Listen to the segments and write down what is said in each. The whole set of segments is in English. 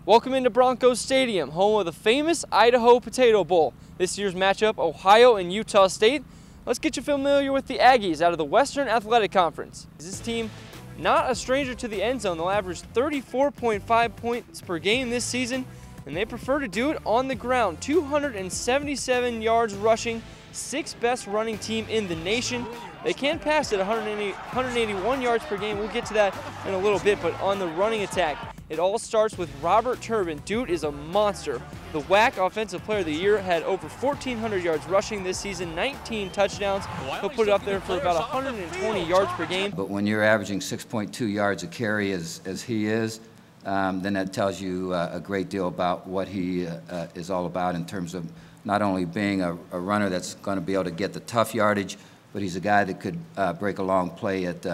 Welcome into Broncos Stadium, home of the famous Idaho Potato Bowl. This year's matchup, Ohio and Utah State. Let's get you familiar with the Aggies out of the Western Athletic Conference. This team, not a stranger to the end zone. They'll average 34.5 points per game this season, and they prefer to do it on the ground. 277 yards rushing, sixth best running team in the nation. They can pass at 181 yards per game. We'll get to that in a little bit, but on the running attack, it all starts with Robert Turbin. Dude is a monster. The WAC Offensive Player of the Year had over 1,400 yards rushing this season, 19 touchdowns. He'll put it up there for about 120 yards per game. But when you're averaging 6.2 yards a carry as he is, then that tells you a great deal about what he is all about in terms of not only being a runner that's going to be able to get the tough yardage, but he's a guy that could break a long play at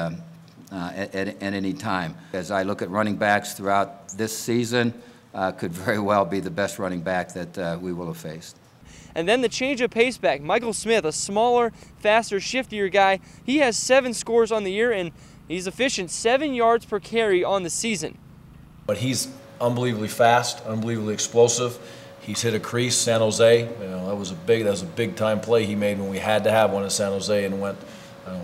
any time. As I look at running backs throughout this season, could very well be the best running back that we will have faced. And then the change of pace back, Michael Smith, a smaller, faster, shiftier guy. He has 7 scores on the year, and he's efficient, 7 yards per carry on the season. But he's unbelievably fast, unbelievably explosive. He's hit a crease, San Jose. That was a big time play he made when we had to have one in San Jose and went,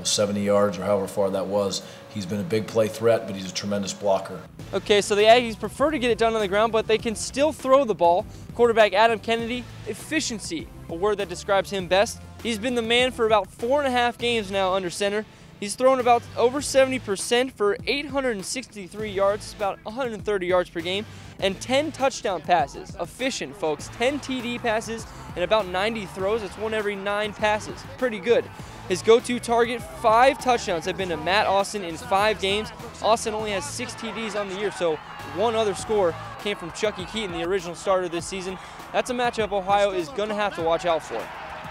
70 yards or however far that was. He's been a big play threat, but he's a tremendous blocker. Okay, so the Aggies prefer to get it done on the ground, but they can still throw the ball. Quarterback Adam Kennedy, efficiency, a word that describes him best. He's been the man for about 4.5 games now under center. He's thrown about over 70% for 863 yards, about 130 yards per game, and 10 touchdown passes. Efficient, folks. 10 TD passes and about 90 throws. It's 1 every 9 passes. Pretty good. His go-to target, 5 touchdowns, have been to Matt Austin in 5 games. Austin only has 6 TDs on the year, so 1 other score came from Chucky Keaton, the original starter this season. That's a matchup Ohio is going to have to watch out for.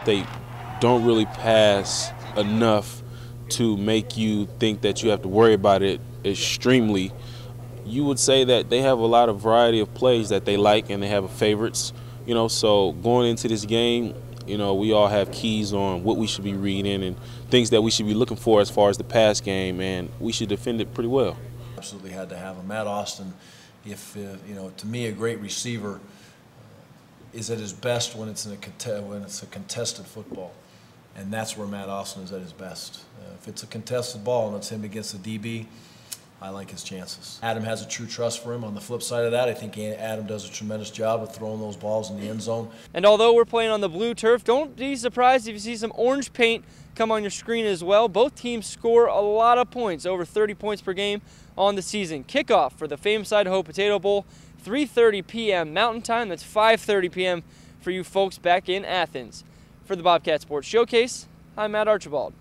They don't really pass enough to make you think that you have to worry about it extremely. You would say that they have a lot of variety of plays that they like and they have favorites, so going into this game, we all have keys on what we should be reading and things that we should be looking for as far as the pass game, and we should defend it pretty well. Absolutely had to have him. Matt Austin, to me, a great receiver is at his best when it's a contested football. And that's where Matt Austin is at his best. If it's a contested ball and it's him against the DB, I like his chances. Adam has a true trust for him. On the flip side of that, I think Adam does a tremendous job of throwing those balls in the end zone. And although we're playing on the blue turf, don't be surprised if you see some orange paint come on your screen as well. Both teams score a lot of points, over 30 points per game on the season. Kickoff for the Famous Idaho Potato Bowl, 3:30 p.m. Mountain Time. That's 5:30 p.m. for you folks back in Athens. For the Bobcat Sports Showcase, I'm Matt Archibald.